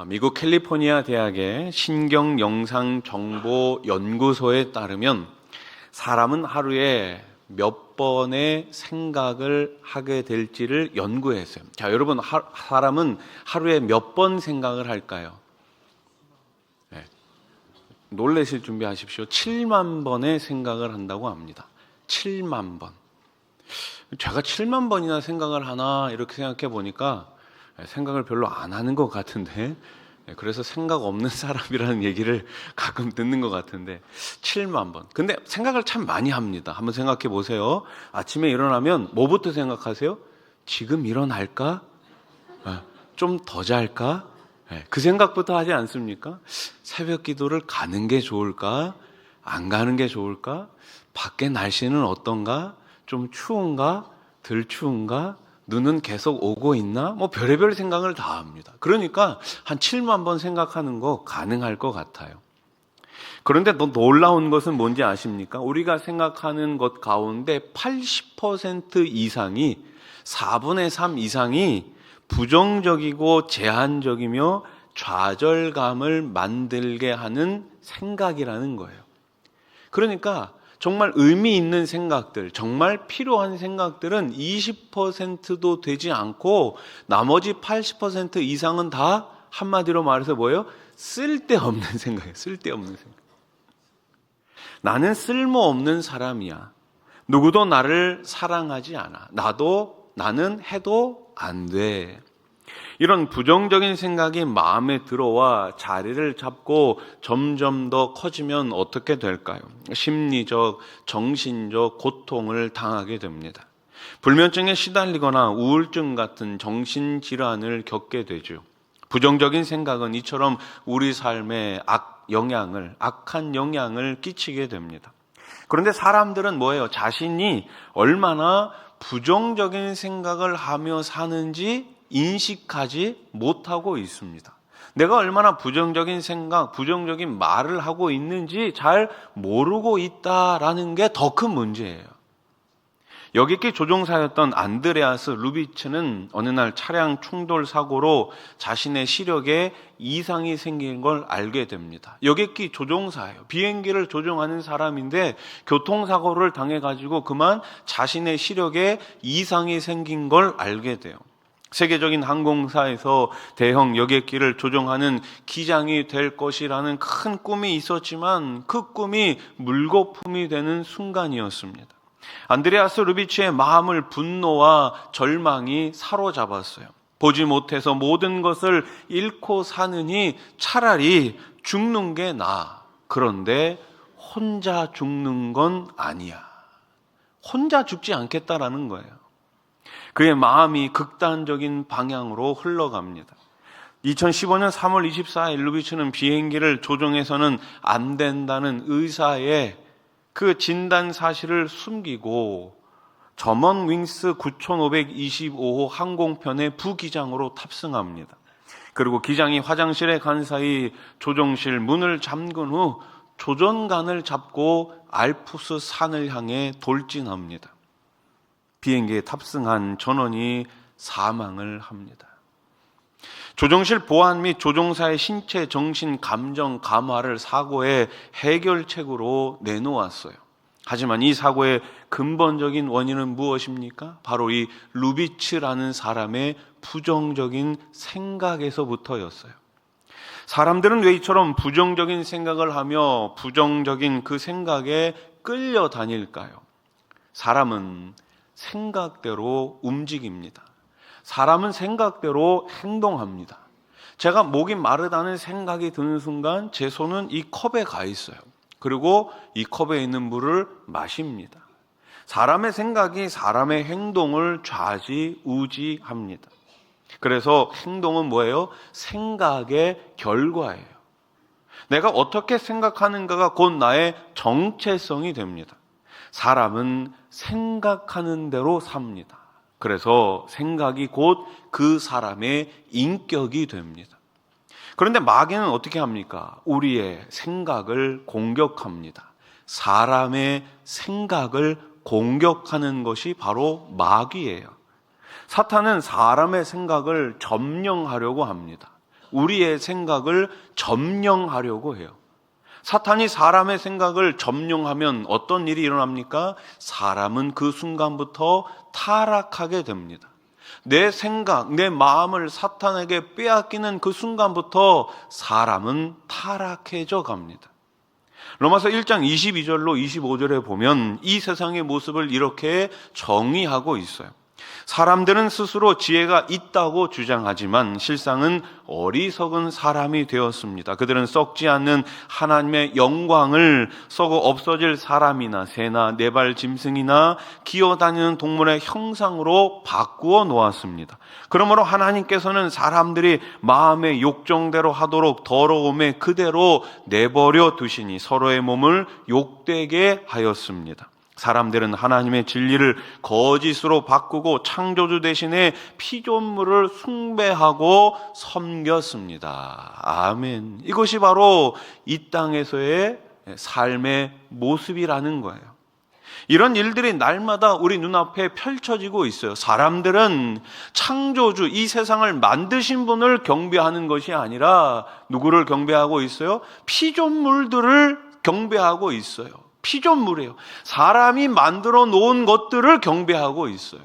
미국 캘리포니아 대학의 신경영상정보연구소에 따르면 사람은 하루에 몇 번의 생각을 하게 될지를 연구했어요. 자, 여러분, 사람은 하루에 몇 번 생각을 할까요? 네. 놀라실 준비하십시오. 7만 번의 생각을 한다고 합니다. 7만 번. 제가 7만 번이나 생각을 하나 이렇게 생각해 보니까 생각을 별로 안 하는 것 같은데, 그래서 생각 없는 사람이라는 얘기를 가끔 듣는 것 같은데 7만 번. 근데 생각을 참 많이 합니다. 한번 생각해 보세요. 아침에 일어나면 뭐부터 생각하세요? 지금 일어날까? 좀 더 잘까? 그 생각부터 하지 않습니까? 새벽 기도를 가는 게 좋을까? 안 가는 게 좋을까? 밖에 날씨는 어떤가? 좀 추운가? 덜 추운가? 눈은 계속 오고 있나? 뭐 별의별 생각을 다 합니다. 그러니까 한 7만 번 생각하는 거 가능할 것 같아요. 그런데 더 놀라운 것은 뭔지 아십니까? 우리가 생각하는 것 가운데 80% 이상이, 4분의 3 이상이 부정적이고 제한적이며 좌절감을 만들게 하는 생각이라는 거예요. 그러니까 정말 의미 있는 생각들, 정말 필요한 생각들은 20%도 되지 않고 나머지 80% 이상은 다 한마디로 말해서 뭐예요? 쓸데없는 생각이에요. 쓸데없는 생각. 나는 쓸모없는 사람이야. 누구도 나를 사랑하지 않아. 나는 해도 안 돼. 이런 부정적인 생각이 마음에 들어와 자리를 잡고 점점 더 커지면 어떻게 될까요? 심리적, 정신적 고통을 당하게 됩니다. 불면증에 시달리거나 우울증 같은 정신질환을 겪게 되죠. 부정적인 생각은 이처럼 우리 삶에 악한 영향을 끼치게 됩니다. 그런데 사람들은 뭐예요? 자신이 얼마나 부정적인 생각을 하며 사는지 인식하지 못하고 있습니다. 내가 얼마나 부정적인 생각, 부정적인 말을 하고 있는지 잘 모르고 있다라는 게 더 큰 문제예요. 여객기 조종사였던 안드레아스 루비츠는 어느 날 차량 충돌 사고로 자신의 시력에 이상이 생긴 걸 알게 됩니다. 여객기 조종사예요. 비행기를 조종하는 사람인데 교통사고를 당해가지고 그만 자신의 시력에 이상이 생긴 걸 알게 돼요. 세계적인 항공사에서 대형 여객기를 조종하는 기장이 될 것이라는 큰 꿈이 있었지만 그 꿈이 물거품이 되는 순간이었습니다. 안드레아스 루비치의 마음을 분노와 절망이 사로잡았어요. 보지 못해서 모든 것을 잃고 사느니 차라리 죽는 게 나아. 그런데 혼자 죽는 건 아니야. 혼자 죽지 않겠다라는 거예요. 그의 마음이 극단적인 방향으로 흘러갑니다. 2015년 3월 24일 루비츠는 비행기를 조종해서는 안 된다는 의사의 그 진단 사실을 숨기고 점원 윙스 9525호 항공편의 부기장으로 탑승합니다. 그리고 기장이 화장실에 간 사이 조종실 문을 잠근 후 조종간을 잡고 알프스 산을 향해 돌진합니다. 비행기에 탑승한 전원이 사망을 합니다. 조종실 보안 및 조종사의 신체, 정신, 감정 감화를 사고의 해결책으로 내놓았어요. 하지만 이 사고의 근본적인 원인은 무엇입니까? 바로 이 루비츠라는 사람의 부정적인 생각에서부터였어요. 사람들은 왜 이처럼 부정적인 생각을 하며 부정적인 그 생각에 끌려다닐까요? 사람은 생각대로 움직입니다. 사람은 생각대로 행동합니다. 제가 목이 마르다는 생각이 드는 순간 제 손은 이 컵에 가 있어요. 그리고 이 컵에 있는 물을 마십니다. 사람의 생각이 사람의 행동을 좌지우지합니다. 그래서 행동은 뭐예요? 생각의 결과예요. 내가 어떻게 생각하는가가 곧 나의 정체성이 됩니다. 사람은 생각하는 대로 삽니다. 그래서 생각이 곧 그 사람의 인격이 됩니다. 그런데 마귀는 어떻게 합니까? 우리의 생각을 공격합니다. 사람의 생각을 공격하는 것이 바로 마귀예요. 사탄은 사람의 생각을 점령하려고 합니다. 우리의 생각을 점령하려고 해요. 사탄이 사람의 생각을 점령하면 어떤 일이 일어납니까? 사람은 그 순간부터 타락하게 됩니다. 내 생각, 내 마음을 사탄에게 빼앗기는 그 순간부터 사람은 타락해져 갑니다. 로마서 1장 22절로 25절에 보면 이 세상의 모습을 이렇게 정의하고 있어요. 사람들은 스스로 지혜가 있다고 주장하지만 실상은 어리석은 사람이 되었습니다. 그들은 썩지 않는 하나님의 영광을 썩어 없어질 사람이나 새나 네발 짐승이나 기어다니는 동물의 형상으로 바꾸어 놓았습니다. 그러므로 하나님께서는 사람들이 마음의 욕정대로 하도록 더러움에 그대로 내버려 두시니 서로의 몸을 욕되게 하였습니다. 사람들은 하나님의 진리를 거짓으로 바꾸고 창조주 대신에 피조물을 숭배하고 섬겼습니다. 아멘. 이것이 바로 이 땅에서의 삶의 모습이라는 거예요. 이런 일들이 날마다 우리 눈앞에 펼쳐지고 있어요. 사람들은 창조주, 이 세상을 만드신 분을 경배하는 것이 아니라 누구를 경배하고 있어요? 피조물들을 경배하고 있어요. 피조물이에요. 사람이 만들어 놓은 것들을 경배하고 있어요.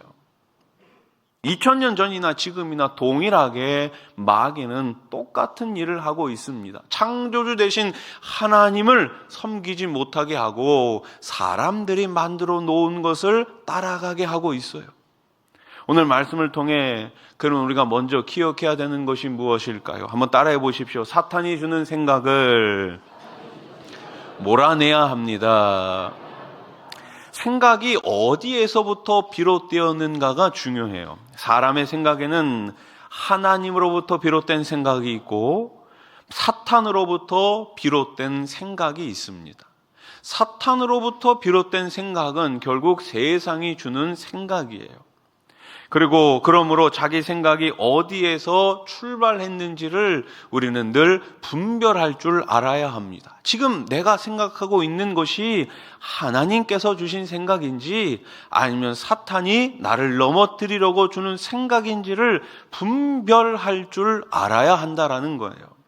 2000년 전이나 지금이나 동일하게 마귀는 똑같은 일을 하고 있습니다. 창조주 대신 하나님을 섬기지 못하게 하고 사람들이 만들어 놓은 것을 따라가게 하고 있어요. 오늘 말씀을 통해 그럼 우리가 먼저 기억해야 되는 것이 무엇일까요? 한번 따라해 보십시오. 사탄이 주는 생각을 몰아내야 합니다. 생각이 어디에서부터 비롯되었는가가 중요해요. 사람의 생각에는 하나님으로부터 비롯된 생각이 있고 사탄으로부터 비롯된 생각이 있습니다. 사탄으로부터 비롯된 생각은 결국 세상이 주는 생각이에요. 그리고 그러므로 자기 생각이 어디에서 출발했는지를 우리는 늘 분별할 줄 알아야 합니다. 지금 내가 생각하고 있는 것이 하나님께서 주신 생각인지 아니면 사탄이 나를 넘어뜨리려고 주는 생각인지를 분별할 줄 알아야 한다라는 거예요.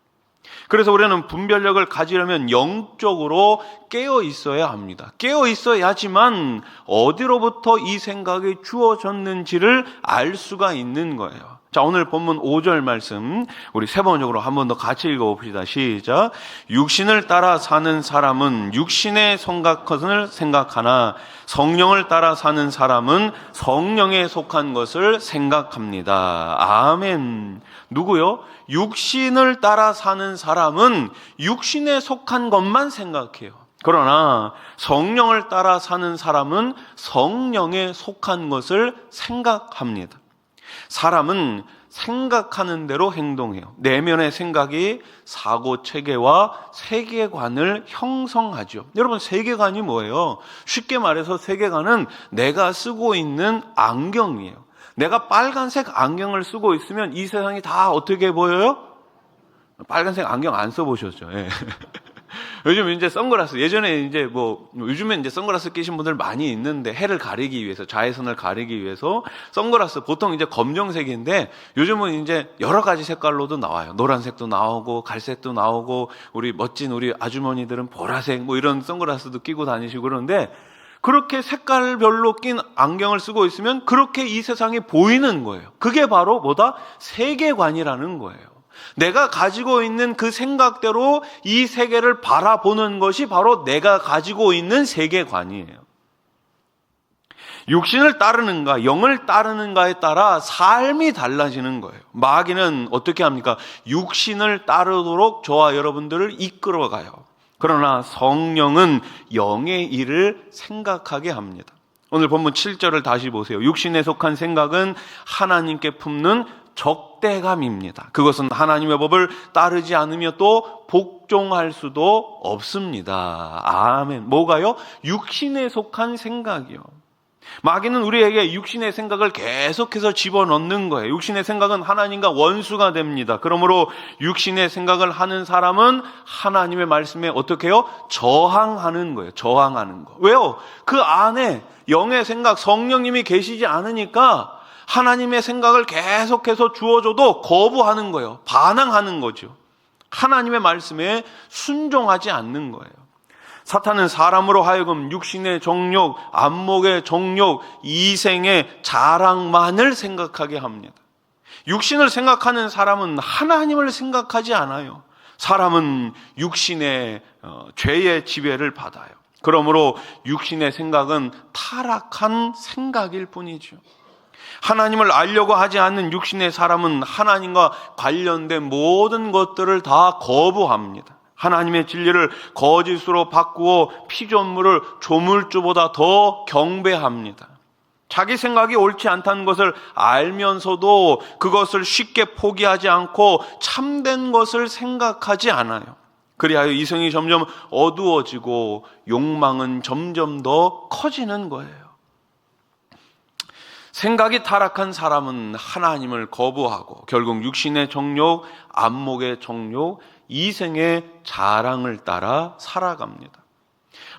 그래서 우리는 분별력을 가지려면 영적으로 깨어 있어야 합니다. 깨어 있어야지만 어디로부터 이 생각이 주어졌는지를 알 수가 있는 거예요. 자, 오늘 본문 5절 말씀 우리 세 번역으로 한 번 더 같이 읽어봅시다. 시작. 육신을 따라 사는 사람은 육신의 것을 생각하나 성령을 따라 사는 사람은 성령에 속한 것을 생각합니다. 아멘. 누구요? 육신을 따라 사는 사람은 육신에 속한 것만 생각해요. 그러나 성령을 따라 사는 사람은 성령에 속한 것을 생각합니다. 사람은 생각하는 대로 행동해요. 내면의 생각이 사고 체계와 세계관을 형성하죠. 여러분, 세계관이 뭐예요? 쉽게 말해서 세계관은 내가 쓰고 있는 안경이에요. 내가 빨간색 안경을 쓰고 있으면 이 세상이 다 어떻게 보여요? 빨간색 안경 안 써보셨죠? 예. 요즘 이제 선글라스, 예전에 이제 요즘에 이제 선글라스 끼신 분들 많이 있는데 해를 가리기 위해서, 자외선을 가리기 위해서 선글라스 보통 이제 검정색인데 요즘은 이제 여러 가지 색깔로도 나와요. 노란색도 나오고 갈색도 나오고 우리 멋진 우리 아주머니들은 보라색 이런 선글라스도 끼고 다니시고 그러는데 그렇게 색깔별로 낀 안경을 쓰고 있으면 그렇게 이 세상이 보이는 거예요. 그게 바로 뭐다? 세계관이라는 거예요. 내가 가지고 있는 그 생각대로 이 세계를 바라보는 것이 바로 내가 가지고 있는 세계관이에요. 육신을 따르는가, 영을 따르는가에 따라 삶이 달라지는 거예요. 마귀는 어떻게 합니까? 육신을 따르도록 저와 여러분들을 이끌어가요. 그러나 성령은 영의 일을 생각하게 합니다. 오늘 본문 7절을 다시 보세요. 육신에 속한 생각은 하나님께 품는 적대감입니다. 그것은 하나님의 법을 따르지 않으며 또 복종할 수도 없습니다. 아멘. 뭐가요? 육신에 속한 생각이요. 마귀는 우리에게 육신의 생각을 계속해서 집어넣는 거예요. 육신의 생각은 하나님과 원수가 됩니다. 그러므로 육신의 생각을 하는 사람은 하나님의 말씀에 어떻게 해요? 저항하는 거예요. 저항하는 거. 왜요? 그 안에 영의 생각, 성령님이 계시지 않으니까 하나님의 생각을 계속해서 주어줘도 거부하는 거예요. 반항하는 거죠. 하나님의 말씀에 순종하지 않는 거예요. 사탄은 사람으로 하여금 육신의 정욕, 안목의 정욕, 이생의 자랑만을 생각하게 합니다. 육신을 생각하는 사람은 하나님을 생각하지 않아요. 사람은 육신의 죄의 지배를 받아요. 그러므로 육신의 생각은 타락한 생각일 뿐이죠. 하나님을 알려고 하지 않는 육신의 사람은 하나님과 관련된 모든 것들을 다 거부합니다. 하나님의 진리를 거짓으로 바꾸어 피조물을 조물주보다 더 경배합니다. 자기 생각이 옳지 않다는 것을 알면서도 그것을 쉽게 포기하지 않고 참된 것을 생각하지 않아요. 그리하여 이성이 점점 어두워지고 욕망은 점점 더 커지는 거예요. 생각이 타락한 사람은 하나님을 거부하고 결국 육신의 정욕, 안목의 정욕, 이생의 자랑을 따라 살아갑니다.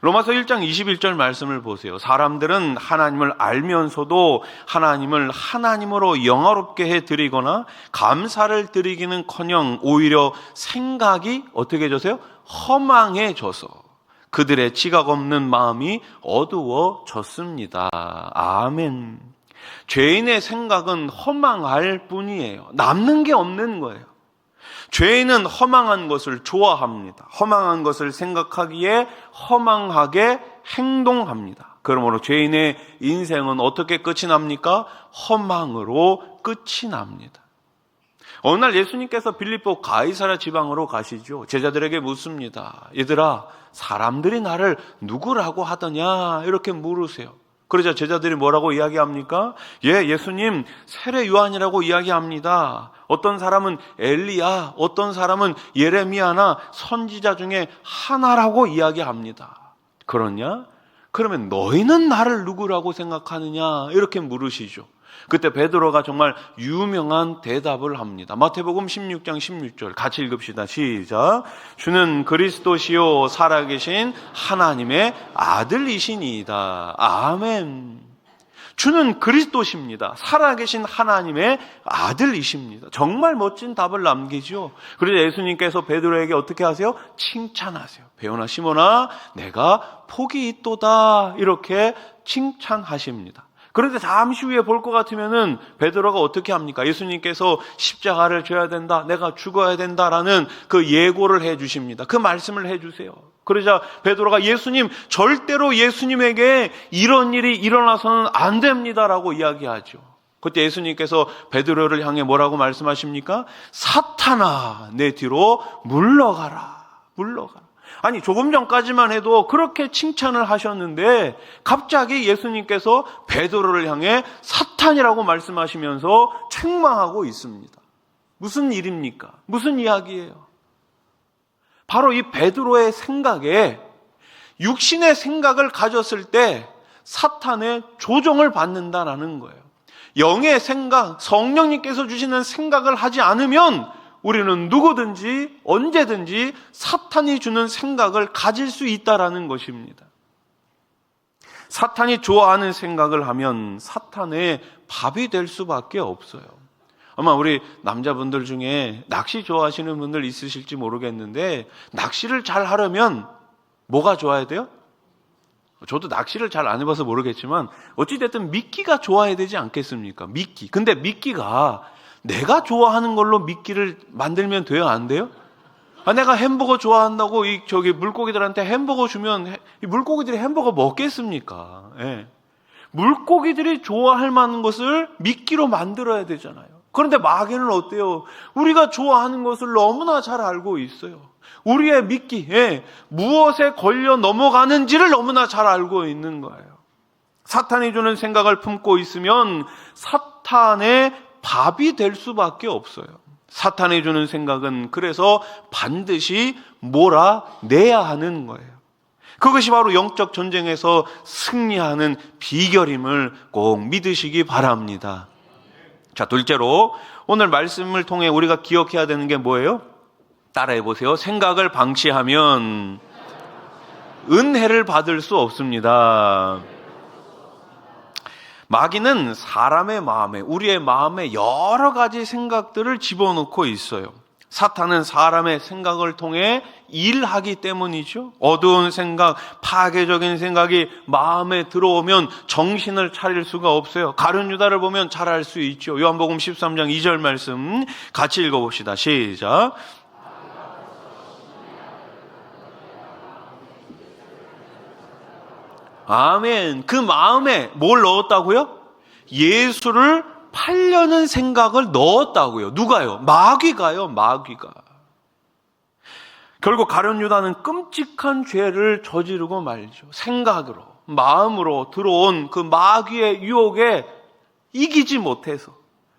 로마서 1장 21절 말씀을 보세요. 사람들은 하나님을 알면서도 하나님을 하나님으로 영화롭게 해드리거나 감사를 드리기는커녕 오히려 생각이 어떻게 해져서요? 허망해져서 그들의 지각 없는 마음이 어두워졌습니다. 아멘. 죄인의 생각은 허망할 뿐이에요. 남는 게 없는 거예요. 죄인은 허망한 것을 좋아합니다. 허망한 것을 생각하기에 허망하게 행동합니다. 그러므로 죄인의 인생은 어떻게 끝이 납니까? 허망으로 끝이 납니다. 어느 날 예수님께서 빌립보 가이사랴 지방으로 가시죠. 제자들에게 묻습니다. 얘들아, 사람들이 나를 누구라고 하더냐? 이렇게 물으세요. 그러자 제자들이 뭐라고 이야기합니까? 예수님 세례 요한이라고 이야기합니다. 어떤 사람은 엘리야, 어떤 사람은 예레미야나 선지자 중에 하나라고 이야기합니다. 그러냐? 그러면 너희는 나를 누구라고 생각하느냐? 이렇게 물으시죠. 그때 베드로가 정말 유명한 대답을 합니다. 마태복음 16장 16절 같이 읽읍시다. 시작. 주는 그리스도시요 살아계신 하나님의 아들이시니이다. 아멘. 주는 그리스도십니다. 살아계신 하나님의 아들이십니다. 정말 멋진 답을 남기죠. 그래서 예수님께서 베드로에게 어떻게 하세요? 칭찬하세요. 배우나 시모나 내가 복이 있도다 이렇게 칭찬하십니다. 그런데 잠시 후에 볼 것 같으면은 베드로가 어떻게 합니까? 예수님께서 십자가를 져야 된다, 내가 죽어야 된다라는 그 예고를 해 주십니다. 그 말씀을 해 주세요. 그러자 베드로가 예수님, 절대로 예수님에게 이런 일이 일어나서는 안 됩니다라고 이야기하죠. 그때 예수님께서 베드로를 향해 뭐라고 말씀하십니까? 사탄아, 내 뒤로 물러가라, 물러가라. 아니 조금 전까지만 해도 그렇게 칭찬을 하셨는데 갑자기 예수님께서 베드로를 향해 사탄이라고 말씀하시면서 책망하고 있습니다. 무슨 일입니까? 무슨 이야기예요? 바로 이 베드로의 생각에 육신의 생각을 가졌을 때 사탄의 조종을 받는다라는 거예요. 영의 생각, 성령님께서 주시는 생각을 하지 않으면 우리는 누구든지 언제든지 사탄이 주는 생각을 가질 수 있다라는 것입니다. 사탄이 좋아하는 생각을 하면 사탄의 밥이 될 수밖에 없어요. 아마 우리 남자분들 중에 낚시 좋아하시는 분들 있으실지 모르겠는데 낚시를 잘 하려면 뭐가 좋아야 돼요? 저도 낚시를 잘 안 해봐서 모르겠지만 어찌됐든 미끼가 좋아야 되지 않겠습니까? 미끼. 근데 미끼가 내가 좋아하는 걸로 미끼를 만들면 돼요? 안 돼요? 내가 햄버거 좋아한다고 물고기들한테 햄버거 주면 이 물고기들이 햄버거 먹겠습니까? 예. 물고기들이 좋아할 만한 것을 미끼로 만들어야 되잖아요. 그런데 마귀는 어때요? 우리가 좋아하는 것을 너무나 잘 알고 있어요. 우리의 미끼, 무엇에 걸려 넘어가는지를 너무나 잘 알고 있는 거예요. 사탄이 주는 생각을 품고 있으면 사탄의 밥이 될 수밖에 없어요. 사탄이 주는 생각은 그래서 반드시 몰아내야 하는 거예요. 그것이 바로 영적 전쟁에서 승리하는 비결임을 꼭 믿으시기 바랍니다. 자, 둘째로 오늘 말씀을 통해 우리가 기억해야 되는 게 뭐예요? 따라해 보세요. 생각을 방치하면 은혜를 받을 수 없습니다. 마귀는 사람의 마음에, 우리의 마음에 여러 가지 생각들을 집어넣고 있어요. 사탄은 사람의 생각을 통해 일하기 때문이죠. 어두운 생각, 파괴적인 생각이 마음에 들어오면 정신을 차릴 수가 없어요. 가룟 유다를 보면 잘 알 수 있죠. 요한복음 13장 2절 말씀 같이 읽어봅시다. 시작. 아멘. 그 마음에 뭘 넣었다고요? 예수를 팔려는 생각을 넣었다고요. 누가요? 마귀가요. 마귀가. 결국 가룟 유다는 끔찍한 죄를 저지르고 말죠. 생각으로, 마음으로 들어온 그 마귀의 유혹에 이기지 못해서,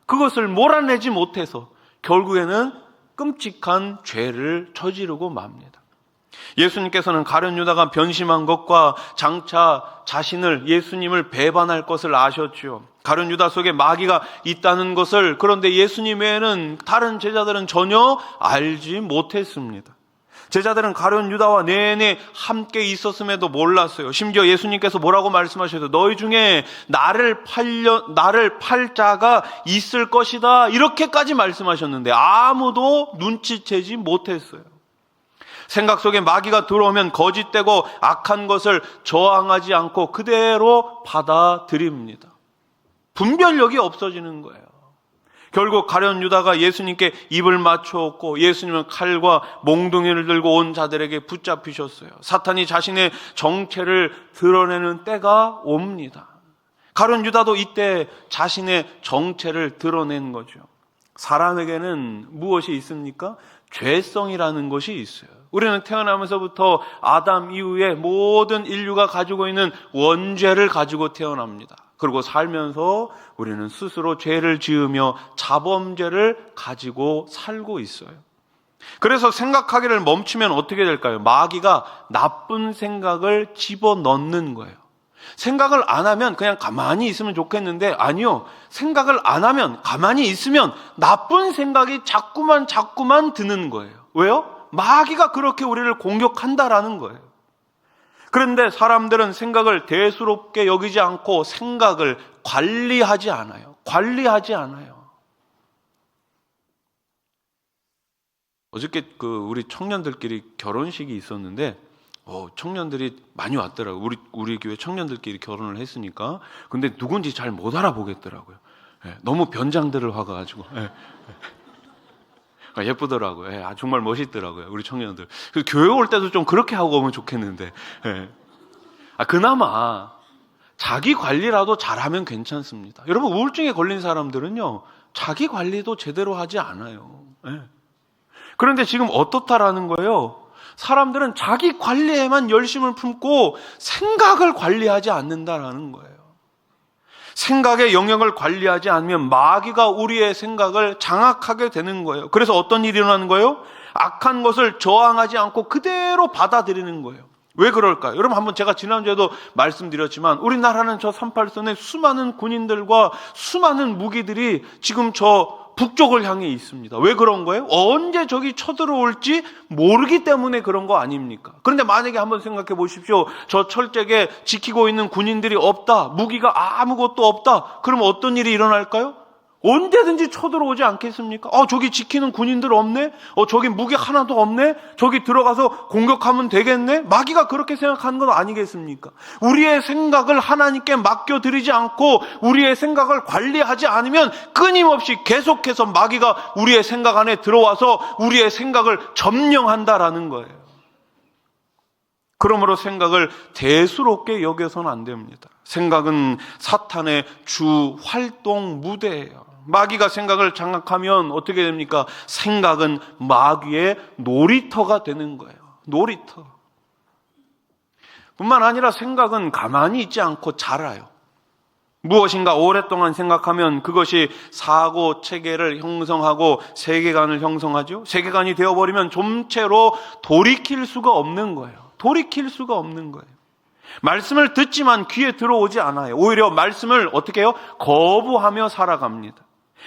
그것을 몰아내지 못해서 결국에는 끔찍한 죄를 저지르고 맙니다. 예수님께서는 가룟 유다가 변심한 것과 장차 자신을, 예수님을 배반할 것을 아셨죠. 가룟 유다 속에 마귀가 있다는 것을, 그런데 예수님 외에는 다른 제자들은 전혀 알지 못했습니다. 제자들은 가룟 유다와 내내 함께 있었음에도 몰랐어요. 심지어 예수님께서 뭐라고 말씀하셔도 너희 중에 나를 팔 자가 있을 것이다, 이렇게까지 말씀하셨는데 아무도 눈치채지 못했어요. 생각 속에 마귀가 들어오면 거짓되고 악한 것을 저항하지 않고 그대로 받아들입니다. 분별력이 없어지는 거예요. 결국 가룟 유다가 예수님께 입을 맞추었고, 예수님은 칼과 몽둥이를 들고 온 자들에게 붙잡히셨어요. 사탄이 자신의 정체를 드러내는 때가 옵니다. 가룟 유다도 이때 자신의 정체를 드러낸 거죠. 사람에게는 무엇이 있습니까? 죄성이라는 것이 있어요. 우리는 태어나면서부터 아담 이후에 모든 인류가 가지고 있는 원죄를 가지고 태어납니다. 그리고 살면서 우리는 스스로 죄를 지으며 자범죄를 가지고 살고 있어요. 그래서 생각하기를 멈추면 어떻게 될까요? 마귀가 나쁜 생각을 집어넣는 거예요. 생각을 안 하면 그냥 가만히 있으면 좋겠는데, 아니요. 생각을 안 하면, 가만히 있으면 나쁜 생각이 자꾸만 드는 거예요. 왜요? 마귀가 그렇게 우리를 공격한다라는 거예요. 그런데 사람들은 생각을 대수롭게 여기지 않고 생각을 관리하지 않아요. 어저께 우리 청년들끼리 결혼식이 있었는데, 청년들이 많이 왔더라고요. 우리 교회 청년들끼리 결혼을 했으니까. 근데 누군지 잘 못 알아보겠더라고요. 너무 변장들을 화가가지고. 예쁘더라고요. 정말 멋있더라고요. 우리 청년들. 교회 올 때도 좀 그렇게 하고 오면 좋겠는데. 그나마 자기 관리라도 잘하면 괜찮습니다. 여러분, 우울증에 걸린 사람들은요, 자기 관리도 제대로 하지 않아요. 그런데 지금 어떻다라는 거예요? 사람들은 자기 관리에만 열심을 품고 생각을 관리하지 않는다라는 거예요. 생각의 영역을 관리하지 않으면 마귀가 우리의 생각을 장악하게 되는 거예요. 그래서 어떤 일이 일어나는 거예요? 악한 것을 저항하지 않고 그대로 받아들이는 거예요. 왜 그럴까요? 여러분, 한번 제가 지난주에도 말씀드렸지만 우리나라는 저 38선에 수많은 군인들과 수많은 무기들이 지금 저 북쪽을 향해 있습니다. 왜 그런 거예요? 언제 적이 쳐들어올지 모르기 때문에 그런 거 아닙니까? 그런데 만약에 한번 생각해 보십시오. 저 철책에 지키고 있는 군인들이 없다, 무기가 아무것도 없다, 그럼 어떤 일이 일어날까요? 언제든지 쳐들어오지 않겠습니까? 저기 지키는 군인들 없네? 저기 무기 하나도 없네? 저기 들어가서 공격하면 되겠네? 마귀가 그렇게 생각하는 건 아니겠습니까? 우리의 생각을 하나님께 맡겨드리지 않고 우리의 생각을 관리하지 않으면 끊임없이 계속해서 마귀가 우리의 생각 안에 들어와서 우리의 생각을 점령한다라는 거예요. 그러므로 생각을 대수롭게 여겨서는 안 됩니다. 생각은 사탄의 주 활동 무대예요. 마귀가 생각을 장악하면 어떻게 됩니까? 생각은 마귀의 놀이터가 되는 거예요. 놀이터. 뿐만 아니라 생각은 가만히 있지 않고 자라요. 무엇인가 오랫동안 생각하면 그것이 사고 체계를 형성하고 세계관을 형성하죠. 세계관이 되어버리면 좀채로 돌이킬 수가 없는 거예요. 말씀을 듣지만 귀에 들어오지 않아요. 오히려 말씀을 어떻게 해요? 거부하며 살아갑니다.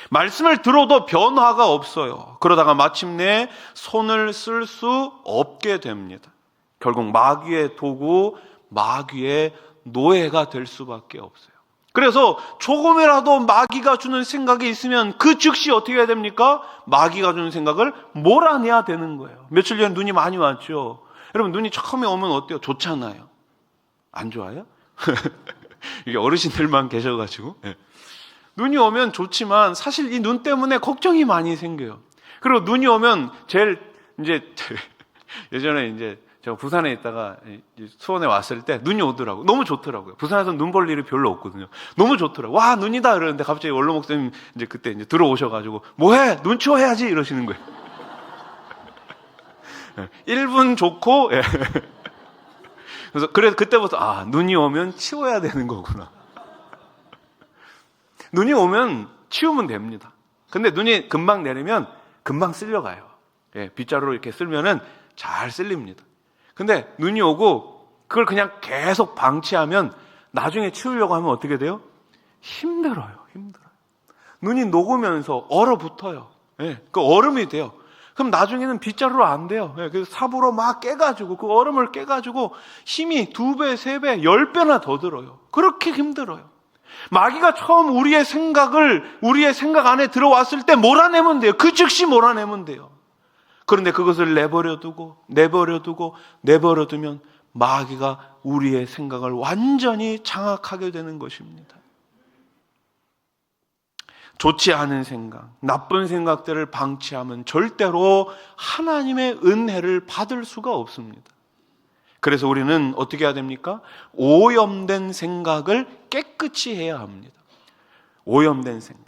말씀을 들어도 변화가 없어요. 그러다가 마침내 손을 쓸 수 없게 됩니다. 결국 마귀의 도구, 마귀의 노예가 될 수밖에 없어요. 그래서 조금이라도 마귀가 주는 생각이 있으면 그 즉시 어떻게 해야 됩니까? 마귀가 주는 생각을 몰아내야 되는 거예요. 며칠 전에 눈이 많이 왔죠. 여러분, 눈이 처음에 오면 어때요? 좋잖아요. 안 좋아요? 이게 어르신들만 계셔가지고. 눈이 오면 좋지만 사실 이 눈 때문에 걱정이 많이 생겨요. 그리고 눈이 오면 제일 예전에 제가 부산에 있다가 수원에 왔을 때 눈이 오더라고요. 너무 좋더라고요. 부산에서는 눈 볼 일이 별로 없거든요. 너무 좋더라고요. 와, 눈이다! 이러는데 갑자기 원로 목사님 그때 들어오셔가지고 뭐해? 눈 치워야지! 이러시는 거예요. 1분 좋고, 그래서 그때부터, 눈이 오면 치워야 되는 거구나. 눈이 오면 치우면 됩니다. 근데 눈이 금방 내리면 금방 쓸려가요. 빗자루로 이렇게 쓸면은 잘 쓸립니다. 근데 눈이 오고 그걸 그냥 계속 방치하면 나중에 치우려고 하면 어떻게 돼요? 힘들어요. 눈이 녹으면서 얼어붙어요. 그 얼음이 돼요. 그럼 나중에는 빗자루로 안 돼요. 그래서 삽으로 막 깨가지고 그 얼음을 깨가지고 힘이 2배, 3배, 10배나 더 들어요. 그렇게 힘들어요. 마귀가 처음 우리의 생각 안에 들어왔을 때 몰아내면 돼요. 그 즉시 몰아내면 돼요. 그런데 그것을 내버려두면 마귀가 우리의 생각을 완전히 장악하게 되는 것입니다. 좋지 않은 생각, 나쁜 생각들을 방치하면 절대로 하나님의 은혜를 받을 수가 없습니다. 그래서 우리는 어떻게 해야 됩니까? 오염된 생각을 깨끗이 해야 합니다. 오염된 생각.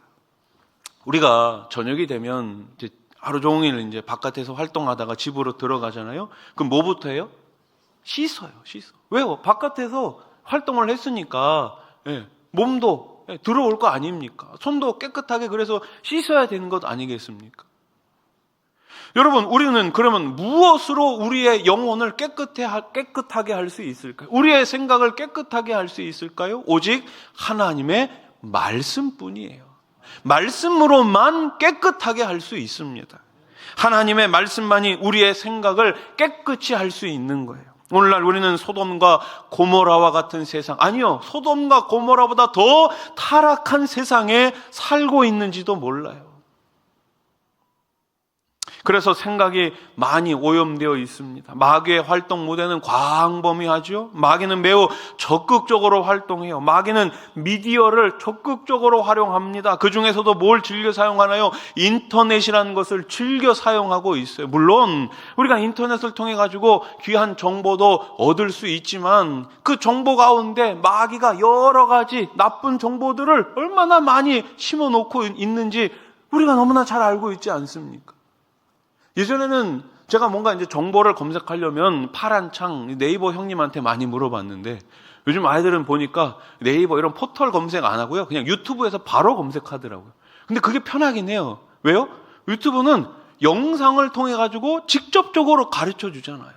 우리가 저녁이 되면 이제 하루 종일 이제 바깥에서 활동하다가 집으로 들어가잖아요. 그럼 뭐부터 해요? 씻어요. 왜요? 바깥에서 활동을 했으니까 몸도 들어올 거 아닙니까? 손도 깨끗하게 그래서 씻어야 되는 것 아니겠습니까? 여러분, 우리는 그러면 무엇으로 우리의 영혼을 깨끗하게 할 수 있을까요? 우리의 생각을 깨끗하게 할 수 있을까요? 오직 하나님의 말씀뿐이에요. 말씀으로만 깨끗하게 할 수 있습니다. 하나님의 말씀만이 우리의 생각을 깨끗이 할 수 있는 거예요. 오늘날 우리는 소돔과 고모라와 같은 세상, 아니요, 소돔과 고모라보다 더 타락한 세상에 살고 있는지도 몰라요. 그래서 생각이 많이 오염되어 있습니다. 마귀의 활동 무대는 광범위하죠. 마귀는 매우 적극적으로 활동해요. 마귀는 미디어를 적극적으로 활용합니다. 그 중에서도 뭘 즐겨 사용하나요? 인터넷이라는 것을 즐겨 사용하고 있어요. 물론 우리가 인터넷을 통해 가지고 귀한 정보도 얻을 수 있지만 그 정보 가운데 마귀가 여러 가지 나쁜 정보들을 얼마나 많이 심어놓고 있는지 우리가 너무나 잘 알고 있지 않습니까? 예전에는 제가 뭔가 이제 정보를 검색하려면 파란 창 네이버 형님한테 많이 물어봤는데 요즘 아이들은 보니까 네이버 이런 포털 검색 안 하고요. 그냥 유튜브에서 바로 검색하더라고요. 근데 그게 편하긴 해요. 왜요? 유튜브는 영상을 통해 가지고 직접적으로 가르쳐 주잖아요.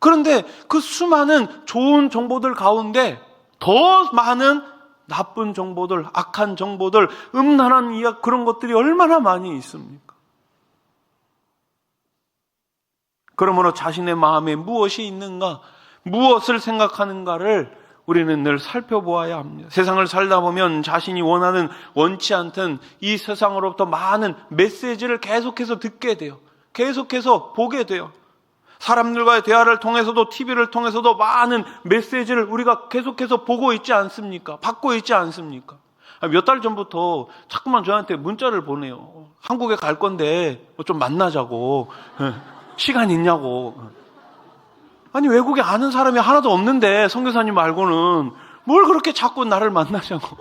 그런데 그 수많은 좋은 정보들 가운데 더 많은 나쁜 정보들, 악한 정보들, 음란한 그런 것들이 얼마나 많이 있습니까? 그러므로 자신의 마음에 무엇이 있는가, 무엇을 생각하는가를 우리는 늘 살펴보아야 합니다. 세상을 살다 보면 자신이 원치 않던 이 세상으로부터 많은 메시지를 계속해서 듣게 돼요. 계속해서 보게 돼요. 사람들과의 대화를 통해서도 TV를 통해서도 많은 메시지를 우리가 계속해서 보고 있지 않습니까? 받고 있지 않습니까? 몇 달 전부터 자꾸만 저한테 문자를 보내요. 한국에 갈 건데 좀 만나자고. 시간 있냐고. 아니, 외국에 아는 사람이 하나도 없는데 선교사님 말고는 뭘 그렇게 자꾸 나를 만나자고.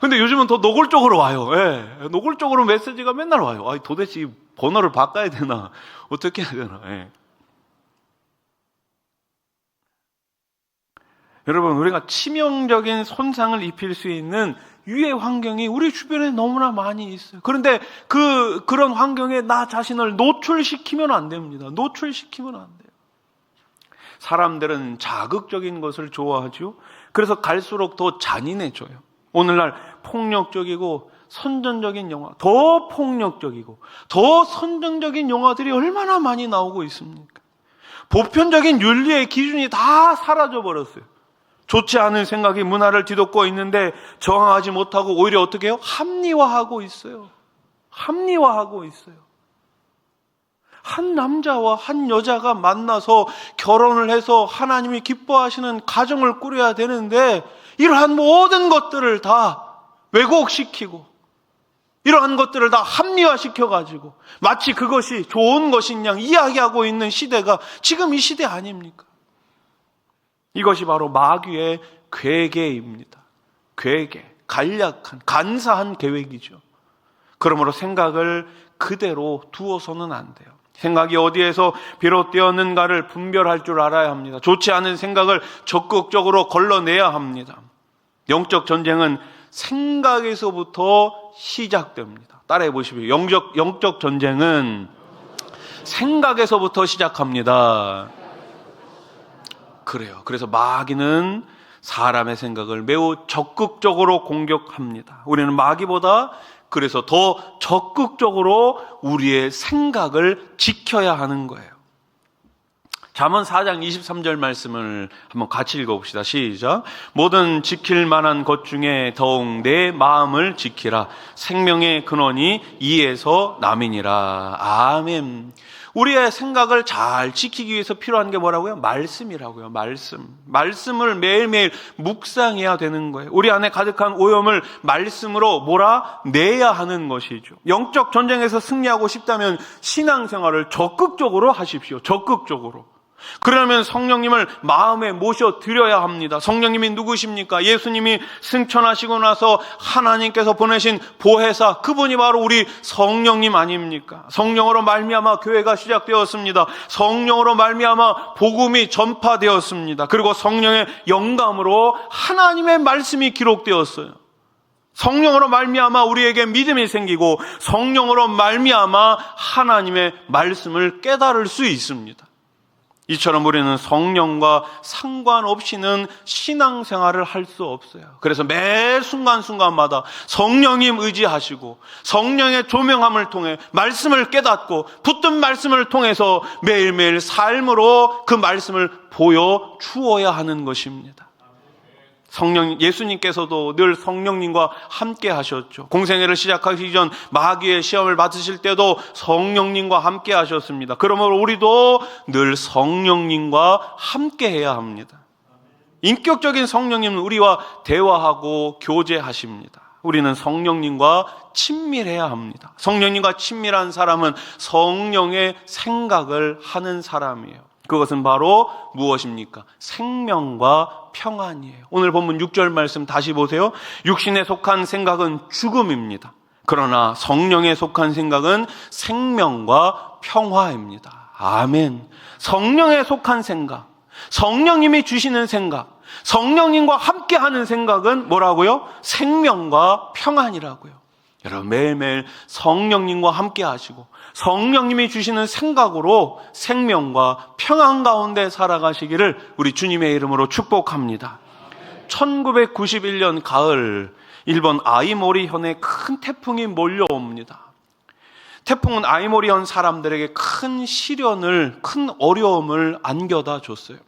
근데 요즘은 더 노골적으로 와요. 노골적으로 메시지가 맨날 와요. 도대체 이 번호를 바꿔야 되나, 어떻게 해야 되나. 여러분, 우리가 치명적인 손상을 입힐 수 있는 유해 환경이 우리 주변에 너무나 많이 있어요. 그런데 그런 환경에 나 자신을 노출시키면 안 됩니다. 노출시키면 안 돼요. 사람들은 자극적인 것을 좋아하죠. 그래서 갈수록 더 잔인해져요. 오늘날 폭력적이고 선정적인 영화, 더 폭력적이고 더 선정적인 영화들이 얼마나 많이 나오고 있습니까? 보편적인 윤리의 기준이 다 사라져 버렸어요. 좋지 않은 생각이 문화를 뒤덮고 있는데 저항하지 못하고 오히려 어떻게 해요? 합리화하고 있어요. 합리화하고 있어요. 한 남자와 한 여자가 만나서 결혼을 해서 하나님이 기뻐하시는 가정을 꾸려야 되는데 이러한 모든 것들을 다 왜곡시키고 이러한 것들을 다 합리화시켜가지고 마치 그것이 좋은 것인 양 이야기하고 있는 시대가 지금 이 시대 아닙니까? 이것이 바로 마귀의 괴계입니다. 괴계, 간략한, 간사한 계획이죠. 그러므로 생각을 그대로 두어서는 안 돼요. 생각이 어디에서 비롯되었는가를 분별할 줄 알아야 합니다. 좋지 않은 생각을 적극적으로 걸러내야 합니다. 영적 전쟁은 생각에서부터 시작됩니다. 따라해 보십시오. 영적 전쟁은 생각에서부터 시작합니다. 그래요. 그래서 마귀는 사람의 생각을 매우 적극적으로 공격합니다. 우리는 마귀보다 그래서 더 적극적으로 우리의 생각을 지켜야 하는 거예요. 잠언 4장 23절 말씀을 한번 같이 읽어봅시다. 시작. 모든 지킬 만한 것 중에 더욱 내 마음을 지키라. 생명의 근원이 이에서 남이니라. 아멘. 우리의 생각을 잘 지키기 위해서 필요한 게 뭐라고요? 말씀이라고요. 말씀을 매일매일 묵상해야 되는 거예요. 우리 안에 가득한 오염을 말씀으로 몰아내야 하는 것이죠. 영적 전쟁에서 승리하고 싶다면 신앙생활을 적극적으로 하십시오. 적극적으로. 그러면 성령님을 마음에 모셔드려야 합니다. 성령님이 누구십니까? 예수님이 승천하시고 나서 하나님께서 보내신 보혜사, 그분이 바로 우리 성령님 아닙니까? 성령으로 말미암아 교회가 시작되었습니다. 성령으로 말미암아 복음이 전파되었습니다. 그리고 성령의 영감으로 하나님의 말씀이 기록되었어요. 성령으로 말미암아 우리에게 믿음이 생기고 성령으로 말미암아 하나님의 말씀을 깨달을 수 있습니다. 이처럼 우리는 성령과 상관없이는 신앙생활을 할 수 없어요. 그래서 매 순간순간마다 성령님 의지하시고 성령의 조명함을 통해 말씀을 깨닫고 붙든 말씀을 통해서 매일매일 삶으로 그 말씀을 보여주어야 하는 것입니다. 예수님께서도 늘 성령님과 함께 하셨죠. 공생애를 시작하기 전 마귀의 시험을 받으실 때도 성령님과 함께 하셨습니다. 그러므로 우리도 늘 성령님과 함께 해야 합니다. 인격적인 성령님은 우리와 대화하고 교제하십니다. 우리는 성령님과 친밀해야 합니다. 성령님과 친밀한 사람은 성령의 생각을 하는 사람이에요. 그것은 바로 무엇입니까? 생명과 평안이에요. 오늘 본문 6절 말씀 다시 보세요. 육신에 속한 생각은 죽음입니다. 그러나 성령에 속한 생각은 생명과 평화입니다. 아멘. 성령에 속한 생각, 성령님이 주시는 생각, 성령님과 함께하는 생각은 뭐라고요? 생명과 평안이라고요. 여러분 매일매일 성령님과 함께 하시고 성령님이 주시는 생각으로 생명과 평안 가운데 살아가시기를 우리 주님의 이름으로 축복합니다. 1991년 가을 일본 아이모리현에 큰 태풍이 몰려옵니다. 태풍은 아이모리현 사람들에게 큰 시련을, 큰 어려움을 안겨다 줬어요.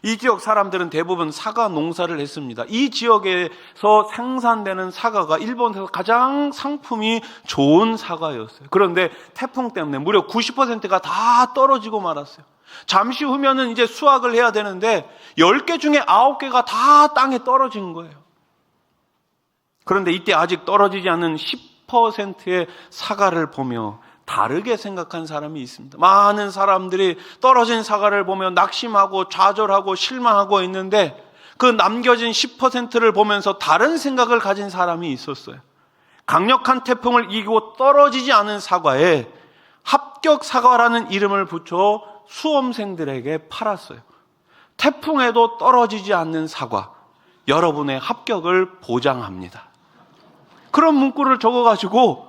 이 지역 사람들은 대부분 사과 농사를 했습니다. 이 지역에서 생산되는 사과가 일본에서 가장 상품이 좋은 사과였어요. 그런데 태풍 때문에 무려 90%가 다 떨어지고 말았어요. 잠시 후면은 이제 수확을 해야 되는데 10개 중에 9개가 다 땅에 떨어진 거예요. 그런데 이때 아직 떨어지지 않은 10%의 사과를 보며 다르게 생각한 사람이 있습니다. 많은 사람들이 떨어진 사과를 보며 낙심하고 좌절하고 실망하고 있는데 그 남겨진 10%를 보면서 다른 생각을 가진 사람이 있었어요. 강력한 태풍을 이기고 떨어지지 않은 사과에 합격 사과라는 이름을 붙여 수험생들에게 팔았어요. 태풍에도 떨어지지 않는 사과, 여러분의 합격을 보장합니다. 그런 문구를 적어가지고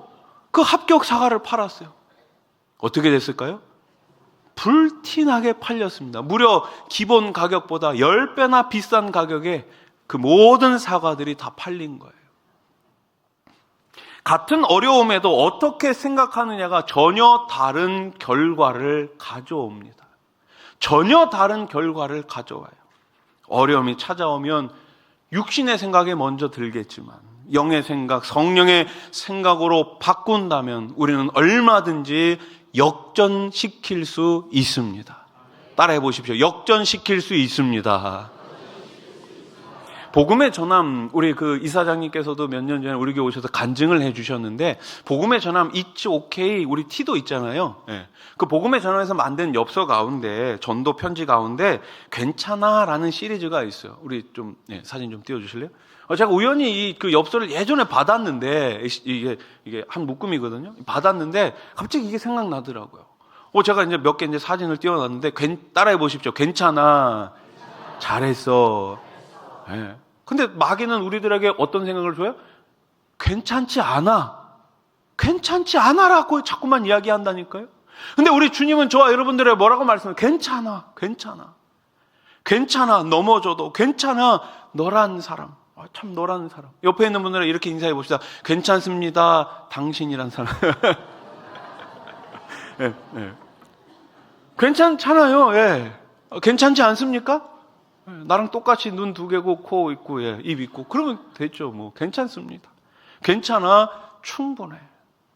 그 합격 사과를 팔았어요. 어떻게 됐을까요? 불티나게 팔렸습니다. 무려 기본 가격보다 10배나 비싼 가격에 그 모든 사과들이 다 팔린 거예요. 같은 어려움에도 어떻게 생각하느냐가 전혀 다른 결과를 가져옵니다. 전혀 다른 결과를 가져와요. 어려움이 찾아오면 육신의 생각에 먼저 들겠지만 영의 생각, 성령의 생각으로 바꾼다면 우리는 얼마든지 역전시킬 수 있습니다. 따라해 보십시오. 역전시킬 수 있습니다. 복음의 전함, 우리 그 이사장님께서도 몇 년 전에 우리 교회 오셔서 간증을 해주셨는데, 복음의 전함 It's OK, 우리 T도 있잖아요. 예. 그 복음의 전함에서 만든 엽서 가운데, 전도 편지 가운데 괜찮아라는 시리즈가 있어요. 우리 좀 사진 좀 띄워주실래요? 제가 우연히 그 엽서를 예전에 받았는데, 이게 한 묶음이거든요. 받았는데 갑자기 이게 생각나더라고요. 제가 이제 몇 개 이제 사진을 띄워놨는데, 따라해 보십시오. 괜찮아, 잘했어. 예. 근데 마귀는 우리들에게 어떤 생각을 줘요? 괜찮지 않아. 괜찮지 않아라고 자꾸만 이야기한다니까요. 근데 우리 주님은 저와 여러분들에게 뭐라고 말씀해요? 괜찮아. 괜찮아. 괜찮아. 넘어져도 괜찮아. 너란 사람. 참 너란 사람. 옆에 있는 분들은 이렇게 인사해 봅시다. 괜찮습니다. 당신이란 사람. 예, 예. 괜찮잖아요. 예. 괜찮지 않습니까? 나랑 똑같이 눈 2개고 코 있고 입 있고 그러면 됐죠. 뭐 괜찮습니다. 괜찮아, 충분해.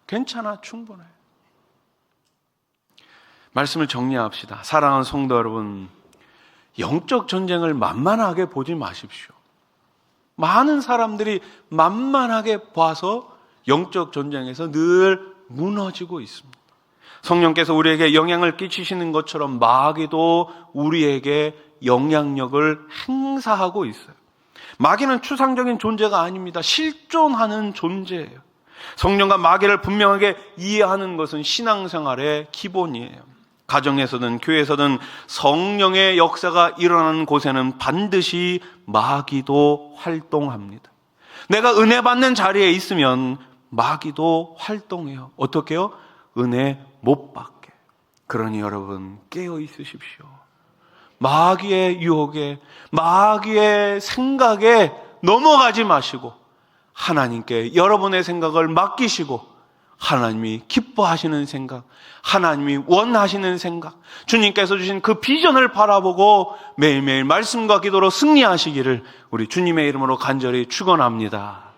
괜찮아, 충분해. 말씀을 정리합시다. 사랑하는 성도 여러분, 영적 전쟁을 만만하게 보지 마십시오. 많은 사람들이 만만하게 봐서 영적 전쟁에서 늘 무너지고 있습니다. 성령께서 우리에게 영향을 끼치시는 것처럼 마귀도 우리에게 영향력을 행사하고 있어요. 마귀는 추상적인 존재가 아닙니다. 실존하는 존재예요. 성령과 마귀를 분명하게 이해하는 것은 신앙생활의 기본이에요. 가정에서든 교회에서든 성령의 역사가 일어나는 곳에는 반드시 마귀도 활동합니다. 내가 은혜 받는 자리에 있으면 마귀도 활동해요. 어떻게 해요? 은혜 못 받게. 그러니 여러분 깨어 있으십시오. 마귀의 유혹에, 마귀의 생각에 넘어가지 마시고 하나님께 여러분의 생각을 맡기시고 하나님이 기뻐하시는 생각, 하나님이 원하시는 생각, 주님께서 주신 그 비전을 바라보고 매일매일 말씀과 기도로 승리하시기를 우리 주님의 이름으로 간절히 축원합니다.